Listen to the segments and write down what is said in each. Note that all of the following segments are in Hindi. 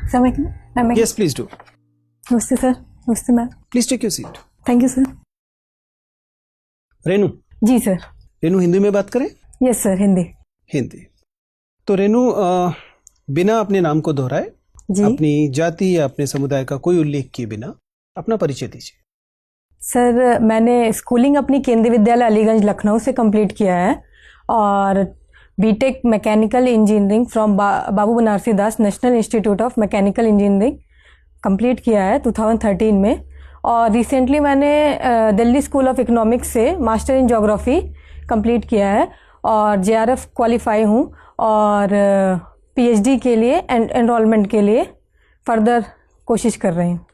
सर मैं Yes, please do. नमस्ते सर। नमस्ते ma'am. Please take your seat. Thank you sir. Renu, जी सर। रेनू हिंदी में बात करें? Yes sir, Hindi. हिंदी। तो रेनू, बिना अपने नाम को दोहराए, अपनी जाति या अपने समुदाय का कोई उल्लेख किए बिना अपना परिचय दीजिए। सर, मैंने स्कूलिंग अपनी केंद्रीय विद्यालय अलीगंज लखनऊ से कंप्लीट किया है और BTech mechanical engineering from Babu Banarasi Das National Institute of Mechanical Engineering complete किया है 2013 में। और रिसेंटली मैंने दिल्ली स्कूल ऑफ इकोनॉमिक्स से मास्टर इन ज्योग्राफी कंप्लीट किया है और जेआरएफ क्वालिफाई हूँ और पीएचडी के लिए एनरोलमेंट के लिए फर्दर कोशिश कर रही हूँ।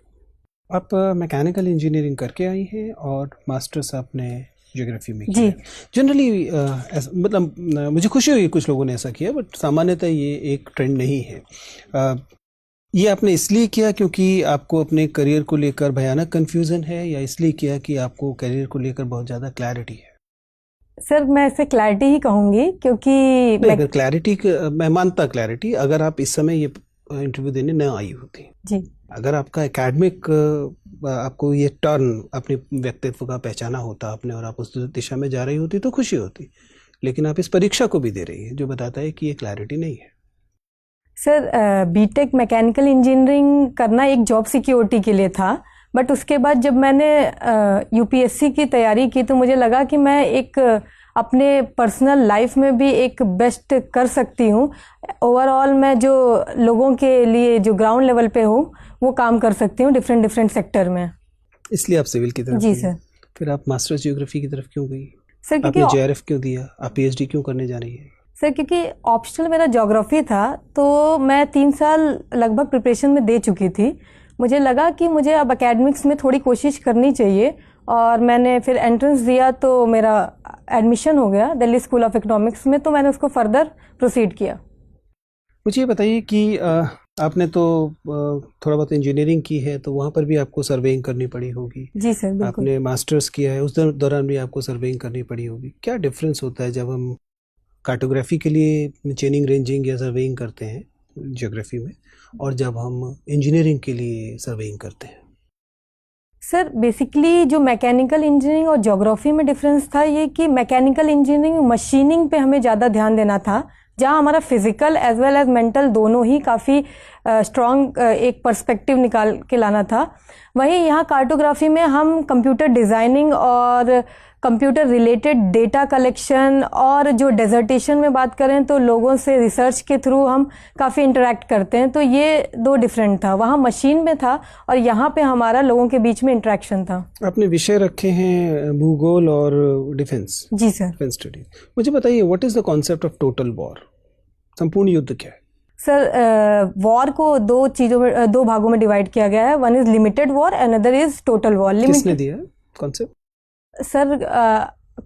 आप मैकेनिकल इंजीनियरिंग करके आई हैं और मास्टर्स आपने ज्योग्राफी में किया। जी। जनरली मतलब मुझे खुशी हुई कुछ लोगों ने ऐसा किया, बट सामान्यतः ये एक ट्रेंड नहीं है। ये आपने इसलिए किया क्योंकि आपको अपने करियर को लेकर भयानक कन्फ्यूज़न है, या इसलिए किया कि आपको करियर को लेकर बहुत ज़्यादा क्लैरिटी है? सर, मैं इसे क्लैरिटी ही कहूँगी क्योंकि अगर क्लैरिटी, मैं मानता क्लैरिटी, अगर आप इस समय ये इंटरव्यू देने न आई होती जी, अगर आपका एकेडमिक, आपको ये टर्न अपने व्यक्तित्व का पहचाना होता आपने और आप उस दिशा में जा रही होती तो खुशी होती, लेकिन आप इस परीक्षा को भी दे रही है जो बताता है कि ये क्लैरिटी नहीं है। सर, बीटेक मैकेनिकल इंजीनियरिंग करना एक जॉब सिक्योरिटी के लिए था, बट उसके बाद जब मैंने यूपीएससी की तैयारी की तो मुझे लगा कि मैं एक अपने पर्सनल लाइफ में भी एक बेस्ट कर सकती हूँ। ओवरऑल मैं जो लोगों के लिए जो ग्राउंड लेवल पे हूँ वो काम कर सकती हूँ डिफरेंट सेक्टर में। इसलिए आप सिविल की तरफ जी गई। सर। फिर आप मास्टर्स ज्योग्राफी की तरफ क्यों गई? सर क्योंकि आपने जेआरएफ क्यों दिया? आप पीएचडी क्यों करने जा रही है? सर क्योंकि ऑप्शनल मेरा ज्योग्राफी था तो मैं 3 साल लगभग प्रिपरेशन में दे चुकी थी। मुझे लगा कि मुझे अब एकेडमिक्स में थोड़ी कोशिश करनी चाहिए और मैंने फिर एंट्रेंस दिया तो मेरा एडमिशन हो गया दिल्ली स्कूल ऑफ इकोनॉमिक्स में, तो मैंने उसको फर्दर प्रोसीड किया। मुझे ये बताइए कि आपने तो थोड़ा बहुत इंजीनियरिंग की है, तो वहाँ पर भी आपको सर्वेइंग करनी पड़ी होगी। जी सर, बिल्कुल। आपने मास्टर्स किया है, उस दौरान भी आपको सर्वेइंग करनी पड़ी होगी। क्या डिफरेंस होता है जब हम कार्टोग्राफी के लिए चेनिंग, रेंजिंग या सर्वेइंग करते हैं ज्योग्राफी में, और जब हम इंजीनियरिंग के लिए सर्वेइंग करते हैं? सर बेसिकली जो मैकेनिकल इंजीनियरिंग और ज्योग्राफी में डिफरेंस था ये कि मैकेनिकल इंजीनियरिंग मशीनिंग पे हमें ज़्यादा ध्यान देना था, जहाँ हमारा physical as well as mental दोनों ही काफ़ी स्ट्रॉन्ग एक पर्सपेक्टिव निकाल के लाना था। वहीं यहाँ कार्टोग्राफी में हम कंप्यूटर डिज़ाइनिंग और कंप्यूटर रिलेटेड डेटा कलेक्शन और जो डेजर्टेशन में बात करें तो लोगों से रिसर्च के थ्रू हम काफ़ी इंटरेक्ट करते हैं, तो ये दो डिफरेंट था। वहाँ मशीन में था और यहाँ पे हमारा लोगों के बीच में इंटरेक्शन था। आपने विषय रखे हैं भूगोल और डिफेंस। जी सर। Defence study. मुझे बताइए, what is the concept of total war? संपूर्ण युद्ध क्या है? सर, वॉर को दो भागों में डिवाइड किया गया है। One is limited war, another is total war. किसने दिया कॉन्सेप्ट? सर,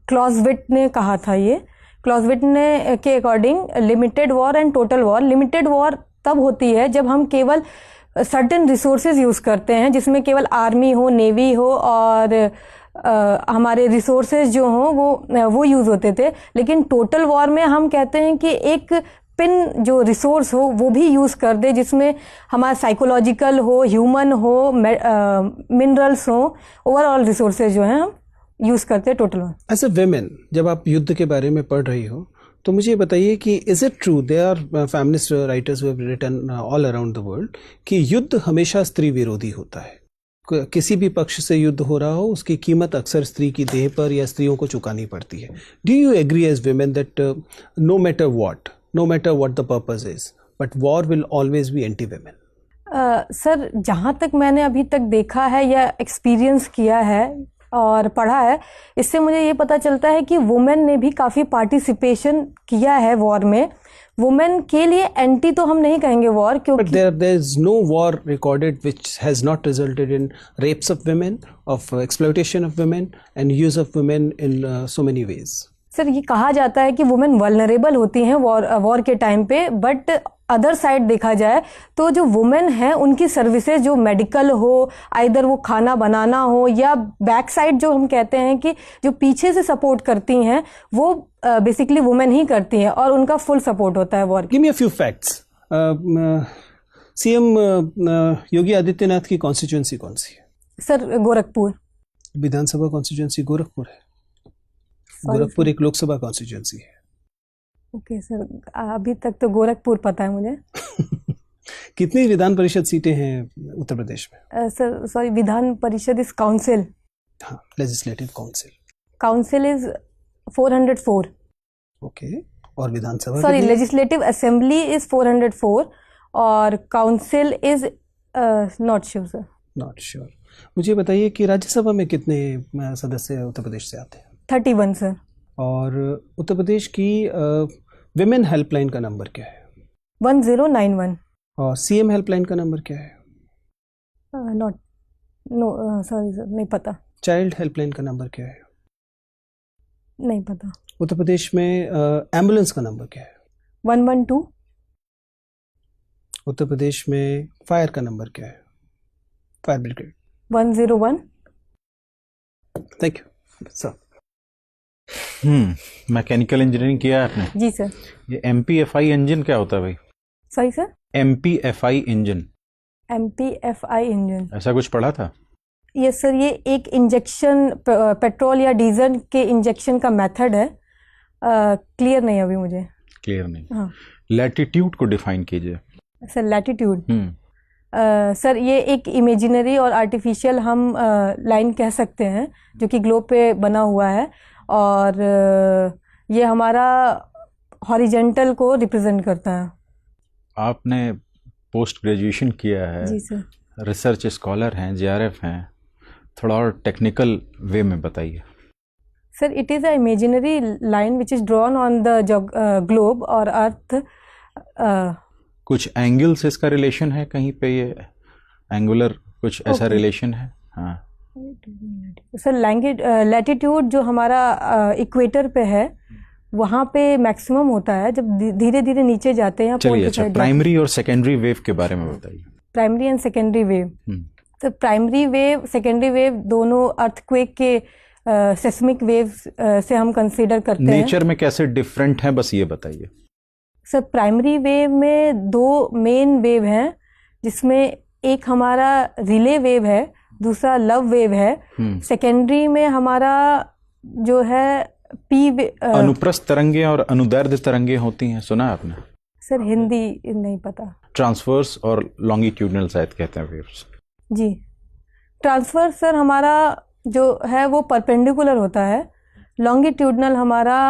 क्लॉजविट ने कहा था ये। क्लॉजविट ने के according limited war and total war. Limited war तब होती है जब हम केवल सर्टेन रिसोर्सेज यूज करते हैं, जिसमें केवल आर्मी हो, नेवी हो और हमारे रिसोर्सेज जो हों वो यूज होते थे। लेकिन टोटल वॉर में हम कहते हैं कि एक पिन जो रिसोर्स हो वो भी यूज़ कर दे, जिसमें हमारा साइकोलॉजिकल हो, ह्यूमन हो, मिनरल्स हो, ओवरऑल रिसोर्सेज जो हैं हम यूज़ करते हैं total war. As a women, जब आप युद्ध के बारे में पढ़ रही हो तो मुझे ये बताइए कि is it true, they are feminist writers who have written all around the world, कि युद्ध हमेशा स्त्री विरोधी होता है? किसी भी पक्ष से युद्ध हो रहा हो उसकी कीमत अक्सर स्त्री की देह पर या स्त्रियों को चुकानी पड़ती है। Do you agree as women that no matter what the purpose is, but war will always be anti-women? Sir, जहाँ तक मैंने अभी तक देखा है या एक्सपीरियंस किया है और पढ़ा है, इससे मुझे ये पता चलता है कि वुमेन ने भी काफ़ी पार्टिसिपेशन किया है वॉर में। वुमेन के लिए एंटी तो हम नहीं कहेंगे वॉर, क्योंकि there is no war recorded which has not resulted in rapes of women, of exploitation of women and use of women in so many ways. Sir, ये कहा जाता है कि वुमेन वल्नरेबल होती हैं वॉर के टाइम पे, बट अदर साइड देखा जाए तो जो वुमेन है उनकी सर्विसेज जो मेडिकल हो, आइदर वो खाना बनाना हो या बैक साइड जो हम कहते हैं कि जो पीछे से सपोर्ट करती हैं, वो बेसिकली वुमेन ही करती हैं और उनका फुल सपोर्ट होता है war. Give me a few facts. CM Yogi Adityanath की कॉन्स्टिट्यूंसी कौन सी है? सर गोरखपुर। विधानसभा कॉन्स्टिट्यूंसी गोरखपुर है। गोरखपुर एक लोकसभा कॉन्स्टिट्यूंसी है। ओके सर, अभी तक तो गोरखपुर पता है मुझे। कितनी विधान परिषद सीटें हैं उत्तर प्रदेश में? Sir sorry, Vidhan Parishad is council. हाँ, legislative council. Council is 404। Okay, और विधानसभा? सॉरी, लेजिस्लेटिव असेंबली इज 404 और council is not sure sir. Not sure. मुझे बताइए कि राज्यसभा में कितने सदस्य उत्तर प्रदेश से आते हैं? 31 सर। और उत्तर प्रदेश की विमेन हेल्पलाइन का नंबर क्या है? 1091। और सीएम हेल्पलाइन का नंबर क्या है? नॉट, नो सॉरी सर, नहीं पता। चाइल्ड हेल्पलाइन का नंबर क्या है? नहीं पता। उत्तर प्रदेश में एम्बुलेंस का नंबर क्या है? 112। उत्तर प्रदेश में फायर का नंबर क्या है? Fire brigade? 101। Thank you sir. Mechanical engineering किया है आपने? जी सर। ये MPFI इंजन क्या होता है भाई? Sorry sir? MPFI engine. MPFI engine, ऐसा कुछ पढ़ा था? यस सर, ये एक इंजेक्शन, पेट्रोल या डीजल के इंजेक्शन का मेथड है। क्लियर नहीं अभी मुझे। क्लियर नहीं। हाँ लैटिट्यूड को डिफाइन कीजिए। सर। लैटिट्यूड सर ये एक इमेजिनरी और आर्टिफिशियल हम लाइन कह सकते हैं जो कि ग्लोब पे बना हुआ है, और ये हमारा हॉरिजेंटल को रिप्रेजेंट करता है। आपने पोस्ट ग्रेजुएशन किया है, जी सर। रिसर्च स्कॉलर हैं, JRF हैं, थोड़ा और टेक्निकल वे में बताइए। Sir it is a imaginary line which is drawn on the globe और अर्थ। कुछ एंगल से इसका रिलेशन है कहीं पे? ये एंगुलर कुछ ऐसा रिलेशन है? हाँ सर लैटिट्यूड जो हमारा इक्वेटर पे है वहाँ पे मैक्सिमम होता है, जब धीरे धीरे नीचे जाते हैं। चलिए, अच्छा प्राइमरी और सेकेंडरी वेव के बारे में बताइए। Primary and secondary wave. तो प्राइमरी वेव, सेकेंडरी वेव दोनों अर्थक्वेक के सेस्मिक वेव्स से हम कंसीडर करते हैं। नेचर में कैसे डिफरेंट है, बस ये बताइए। सर प्राइमरी वेव में दो मेन वेव हैं, जिसमें एक हमारा रिले वेव है, दूसरा लव वेव है। सेकेंडरी में हमारा जो है अनुप्रस्थ तरंगे और अनुदैर्ध्य तरंगे होती हैं, सुना आपने? सर हिंदी नहीं पता। ट्रांसवर्स और लॉन्गिट्यूडनल शायद कहते हैं वेव्स। जी, ट्रांसवर्स सर हमारा जो है वो परपेंडिकुलर होता है, लॉन्गिट्यूडनल हमारा।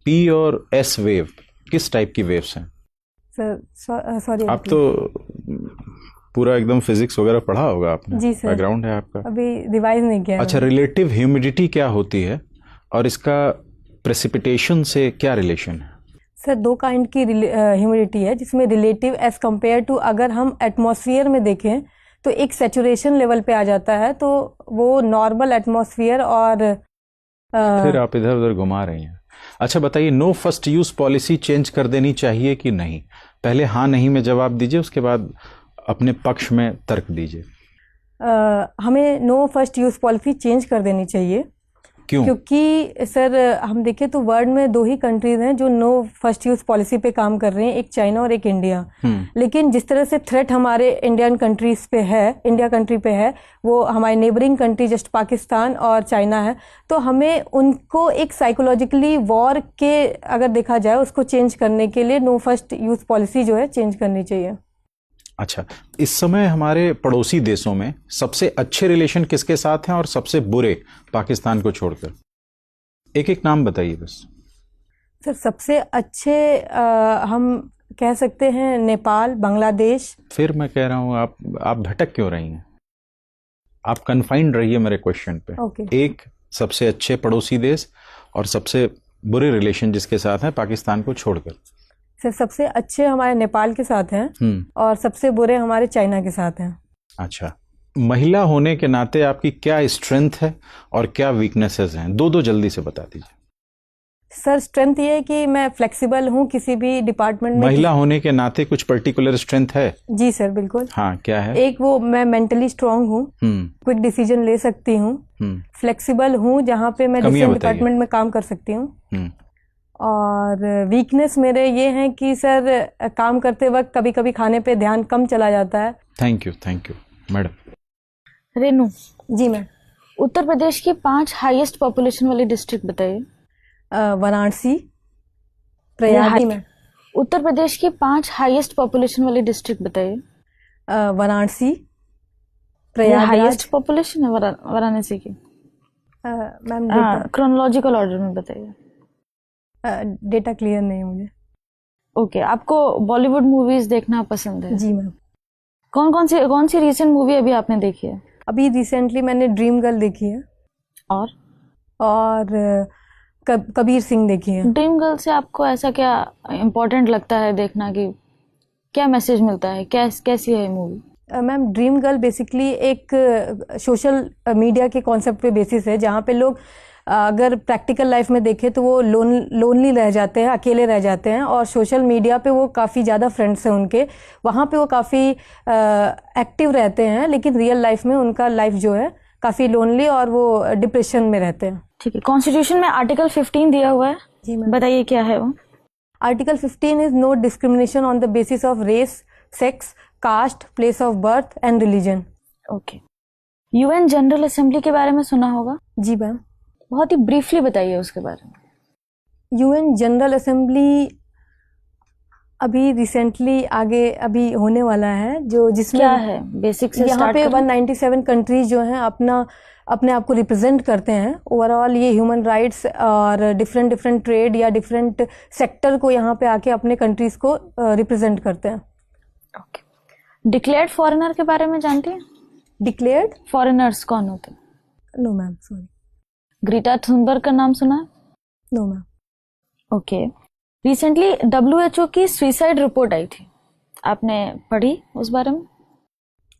P और S वेव किस टाइप की वेव्स हैं? सर सॉरी, आप तो पूरा एकदम फिजिक्स वगैरह पढ़ा होगा आपने। जी सर, बैकग्राउंड है आपका। अभी रिवाइज नहीं किया। अच्छा, रिलेटिव ह्यूमिडिटी क्या होती है और इसका प्रेसिपिटेशन से क्या रिलेशन है? सर दो काइंड की ह्यूमिडिटी है, जिसमें रिलेटिव एज कंपेयर टू अगर हम एटमॉस्फेयर में देखें तो एक सैचुरेशन लेवल पे आ जाता है, तो वो नॉर्मल एटमॉस्फेयर और फिर आप इधर उधर घुमा रही हैं। अच्छा बताइए, no first use policy change कर देनी चाहिए कि नहीं? पहले हाँ नहीं में जवाब दीजिए, उसके बाद अपने पक्ष में तर्क दीजिए। हमें no first use policy change कर देनी चाहिए। क्यों? क्योंकि सर हम देखें तो वर्ल्ड में दो ही कंट्रीज हैं जो नो फर्स्ट यूज पॉलिसी पे काम कर रहे हैं, एक चाइना और एक इंडिया। लेकिन जिस तरह से थ्रेट हमारे इंडियन कंट्रीज पे है, इंडिया कंट्री पे है, वो हमारे नेबरिंग कंट्री जस्ट पाकिस्तान और चाइना है, तो हमें उनको एक साइकोलॉजिकली वॉर के अगर देखा जाए उसको चेंज करने के लिए नो फर्स्ट यूज पॉलिसी जो है चेंज करनी चाहिए। अच्छा, इस समय हमारे पड़ोसी देशों में सबसे अच्छे रिलेशन किसके साथ हैं और सबसे बुरे पाकिस्तान को छोड़कर? एक एक नाम बताइए बस। सर सबसे अच्छे हम कह सकते हैं नेपाल, बांग्लादेश। फिर मैं कह रहा हूँ आप भटक क्यों रही हैं? आप कन्फाइंड रहिए मेरे क्वेश्चन पे। Okay. एक सबसे अच्छे पड़ोसी देश और सबसे बुरे रिलेशन जिसके साथ हैं पाकिस्तान को छोड़कर। सर सबसे अच्छे हमारे नेपाल के साथ हैं और सबसे बुरे हमारे चाइना के साथ हैं। अच्छा, महिला होने के नाते आपकी क्या स्ट्रेंथ है और क्या वीकनेसेस हैं? दो जल्दी से बता दीजिए। सर स्ट्रेंथ ये है कि मैं फ्लेक्सिबल हूँ किसी भी डिपार्टमेंट में। महिला होने के नाते कुछ पर्टिकुलर स्ट्रेंथ है? जी सर बिल्कुल। हाँ, क्या है? एक वो मैं मेंटली स्ट्रांग हूँ, क्विक डिसीजन ले सकती हूँ, फ्लेक्सिबल हूँ, जहाँ पे मैं डिफरेंट डिपार्टमेंट में काम कर सकती हूँ। और वीकनेस मेरे ये हैं कि सर काम करते वक्त कभी कभी खाने पे ध्यान कम चला जाता है। Thank you madam. रेनू, जी मैम। उत्तर प्रदेश की 5 हाईएस्ट पॉपुलेशन वाली डिस्ट्रिक्ट बताइए। वाराणसी, प्रयाग में। उत्तर प्रदेश की 5 हाईएस्ट पॉपुलेशन वाली डिस्ट्रिक्ट बताइए। वाराणसी, हाईएस्ट प्रयागराज। पॉपुलेशन है वाराणसी की। मैम क्रोनोलॉजिकल ऑर्डर में बताइए। डेटा क्लियर नहीं है मुझे। ओके, आपको बॉलीवुड मूवीज देखना पसंद है? जी मैम। कौन सी रीसेंट मूवी अभी आपने देखी है? अभी रिसेंटली मैंने ड्रीम गर्ल देखी है और कबीर सिंह देखी है। ड्रीम गर्ल से आपको ऐसा क्या इम्पोर्टेंट लगता है देखना, कि क्या मैसेज मिलता है, कैसी है movie? Ma'am dream girl basically एक सोशल मीडिया के कॉन्सेप्ट पे बेसिस है, जहाँ पे लोग अगर प्रैक्टिकल लाइफ में देखें तो वो लोनली रह जाते हैं, अकेले रह जाते हैं, और सोशल मीडिया पे वो काफ़ी ज़्यादा फ्रेंड्स हैं उनके, वहाँ पे वो काफ़ी एक्टिव रहते हैं, लेकिन रियल लाइफ में उनका लाइफ जो है काफ़ी लोनली और वो डिप्रेशन में रहते हैं। ठीक है। कॉन्स्टिट्यूशन में आर्टिकल 15 दिया हुआ है, जी मैम। बताइए क्या है वो? Article 15 is no discrimination on the basis of race, sex, caste, place of birth and religion. Okay. UN General Assembly के बारे में सुना होगा? जी मैम। बहुत ही ब्रीफली बताइए उसके बारे में। यूएन जनरल असेंबली अभी रिसेंटली आगे अभी होने वाला है, जो जिसमें क्या है बेसिक से यहाँ स्टार्ट पे करें? 197 कंट्रीज जो हैं अपने आप को रिप्रेजेंट करते हैं। ओवरऑल ये ह्यूमन राइट्स और डिफरेंट ट्रेड या डिफरेंट सेक्टर को यहाँ पे आके अपने कंट्रीज को रिप्रेजेंट करते हैं। ओके। डिक्लेयर्ड फॉरेनर के बारे में जानती हैं? डिक्लेयर्ड फॉरेनर्स कौन होते हैं? No ma'am, sorry. Greta Thunberg का नाम सुना है? No ma'am. Okay. Recently WHO की सुसाइड रिपोर्ट आई थी, आपने पढ़ी उस बारे में?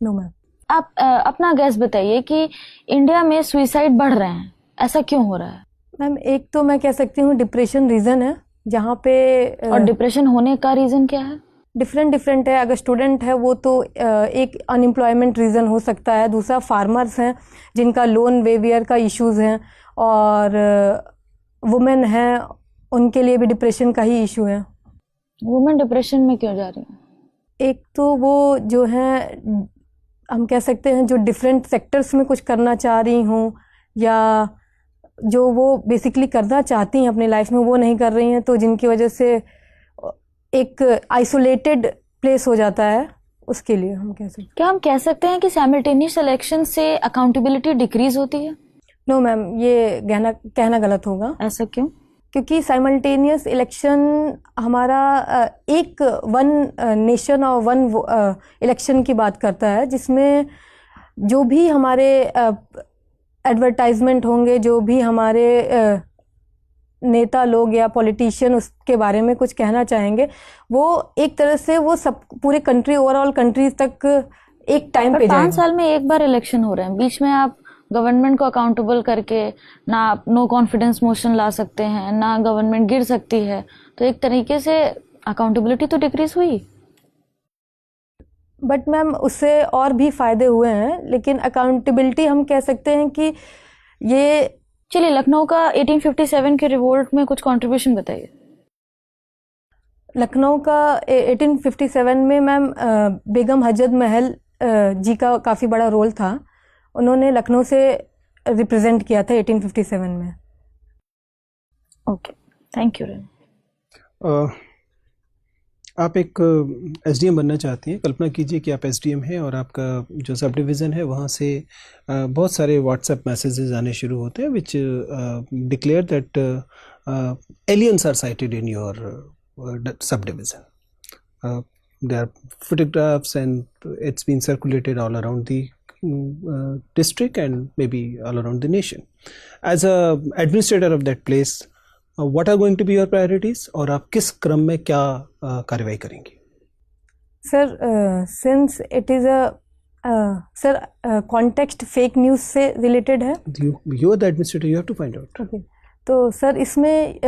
No ma'am. आप अपना गैस बताइए कि इंडिया में सुसाइड बढ़ रहे हैं, ऐसा क्यों हो रहा है? मैम एक तो मैं कह सकती हूँ डिप्रेशन रीजन है, जहाँ पे और डिप्रेशन होने का रीजन क्या है? डिफरेंट है। अगर स्टूडेंट है वो तो एक अनएम्प्लॉयमेंट रीज़न हो सकता है, दूसरा फार्मर्स हैं जिनका लोन वेवियर का इश्यूज हैं, और वुमेन हैं उनके लिए भी डिप्रेशन का ही इशू है। वुमेन डिप्रेशन में क्यों जा रही हैं? एक तो वो जो है हम कह सकते हैं जो डिफरेंट सेक्टर्स में कुछ करना चाह रही हूँ, या जो वो बेसिकली करना चाहती हैं अपनी लाइफ में वो नहीं कर रही हैं, तो जिनकी वजह से एक आइसोलेटेड प्लेस हो जाता है, उसके लिए हम कह सकते हैं। क्या हम कह सकते हैं कि साइमल्टेनियस इलेक्शन से अकाउंटेबिलिटी डिक्रीज होती है? नो मैम, ये कहना गलत होगा। ऐसा क्यों? क्योंकि साइमल्टेनियस इलेक्शन हमारा एक वन नेशन और वन इलेक्शन की बात करता है, जिसमें जो भी हमारे एडवर्टाइजमेंट होंगे, जो भी हमारे नेता लोग या पॉलिटिशियन उसके बारे में कुछ कहना चाहेंगे, वो एक तरह से वो सब पूरे कंट्री ओवरऑल कंट्रीज तक एक टाइम पे जाएगा। 5 साल में एक बार इलेक्शन हो रहे हैं, बीच में आप गवर्नमेंट को अकाउंटेबल करके ना आप नो कॉन्फिडेंस मोशन ला सकते हैं, ना गवर्नमेंट गिर सकती है, तो एक तरीके से अकाउंटेबिलिटी तो डिक्रीज हुई। बट मैम उससे और भी फायदे हुए हैं, लेकिन अकाउंटेबिलिटी हम कह सकते हैं कि ये। चलिए, लखनऊ का 1857 के रिवोल्ट में कुछ कंट्रीब्यूशन बताइए। लखनऊ का 1857 में मैम बेगम हजरत महल जी का काफ़ी बड़ा रोल था। उन्होंने लखनऊ से रिप्रेजेंट किया था 1857 में। Okay, thank you. आप एक एसडीएम बनना चाहती हैं। कल्पना कीजिए कि आप एसडीएम हैं और आपका जो सब डिवीज़न है वहाँ से बहुत सारे व्हाट्सएप मैसेजेस आने शुरू होते हैं which declare that aliens are sighted in your subdivision. There are photographs and it's been circulated all around the district and maybe all around the nation. As a administrator of that place, what are going to be your priorities और आप किस क्रम में क्या कार्रवाई करेंगे? Sir since it is a sir context fake news से related है। You are the administrator, you have to find out. Okay. तो सर इसमें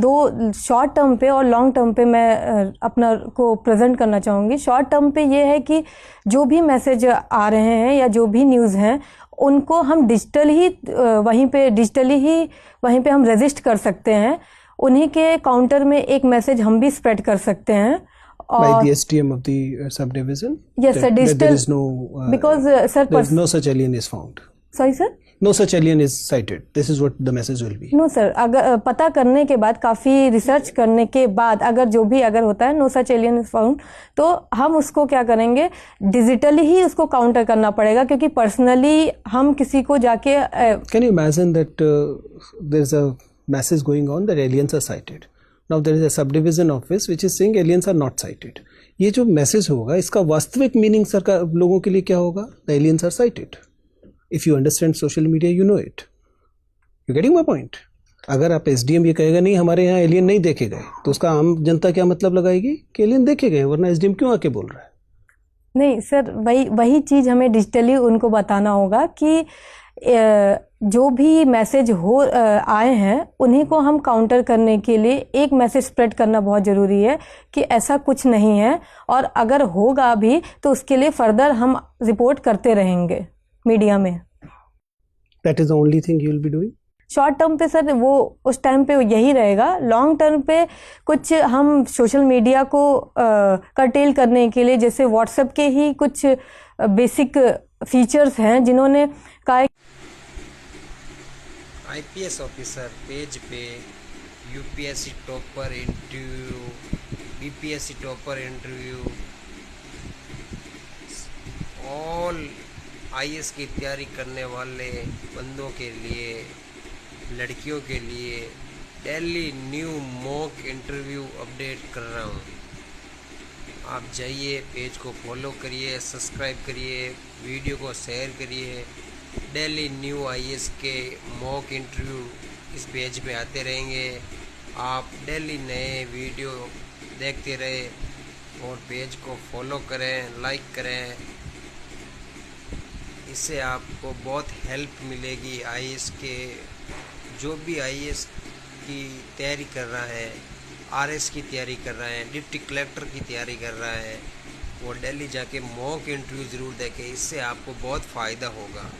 दो शॉर्ट टर्म पे और लॉन्ग टर्म पे मैं अपना को प्रेजेंट करना चाहूँगी। शॉर्ट टर्म पे ये है कि जो भी मैसेज आ रहे हैं या जो भी न्यूज़ हैं उनको हम डिजिटली ही वहीं पे हम रजिस्ट कर सकते हैं। उन्हीं के काउंटर में एक मैसेज हम भी स्प्रेड कर सकते हैं. By और the SDM of the subdivision? Yes, sir, That digital- there is no... because sir, there's no such alien is found. sorry sir. No such alien is sighted. This is what the message will be. No sir, अगर पता करने के बाद, काफ़ी रिसर्च करने के बाद अगर जो भी अगर होता है no such alien is found, तो हम उसको क्या करेंगे, डिजिटली ही उसको काउंटर करना पड़ेगा, क्योंकि पर्सनली हम किसी को जाके Can you imagine that there's a message going on that aliens are sighted? Now there is a subdivision office which is saying aliens are not sighted. ये जो मैसेज होगा इसका वास्तविक मीनिंग सरकार लोगों के लिए क्या होगा? The aliens are sighted. If you understand social media, you know it. You getting my point? अगर आप SDM ये कहेगा नहीं हमारे यहाँ एलियन नहीं देखे गए, तो उसका आम जनता क्या मतलब लगाएगी कि एलियन देखे गए, वरना SDM क्यों आके बोल रहा है? नहीं सर, वही चीज़ हमें डिजिटली उनको बताना होगा कि जो भी मैसेज आए हैं उन्हीं को हम काउंटर करने के लिए एक मैसेज स्प्रेड करना बहुत ज़रूरी है कि ऐसा कुछ नहीं है, और अगर होगा भी तो उसके लिए फर्दर हम रिपोर्ट करते रहेंगे मीडिया में. That is the only thing you will be doing? Short term पे सर वो उस टाइम पे यही रहेगा. लॉन्ग टर्म पे कुछ हम सोशल मीडिया को कर्टेल करने के लिए, जैसे व्हाट्सएप के ही कुछ बेसिक फीचर्स हैं जिन्होंने कहा IPS ऑफिसर पेज पे UPSC topper interview, BPSC topper interview, all IAS की तैयारी करने वाले बंदों के लिए, लड़कियों के लिए daily new mock interview update कर रहा हूँ. आप जाइए, पेज को फॉलो करिए, सब्सक्राइब करिए, वीडियो को शेयर करिए. डेली न्यू IAS के मॉक इंटरव्यू इस पेज पे आते रहेंगे. आप डेली नए वीडियो देखते रहे और पेज को फॉलो करें, लाइक करें. इससे आपको बहुत हेल्प मिलेगी. IAS के जो भी IAS की तैयारी कर रहा है, RS की तैयारी कर रहा है, डिप्टी कलेक्टर की तैयारी कर रहा है, वो डेली जाके मॉक इंटरव्यू ज़रूर देखें. इससे आपको बहुत फ़ायदा होगा.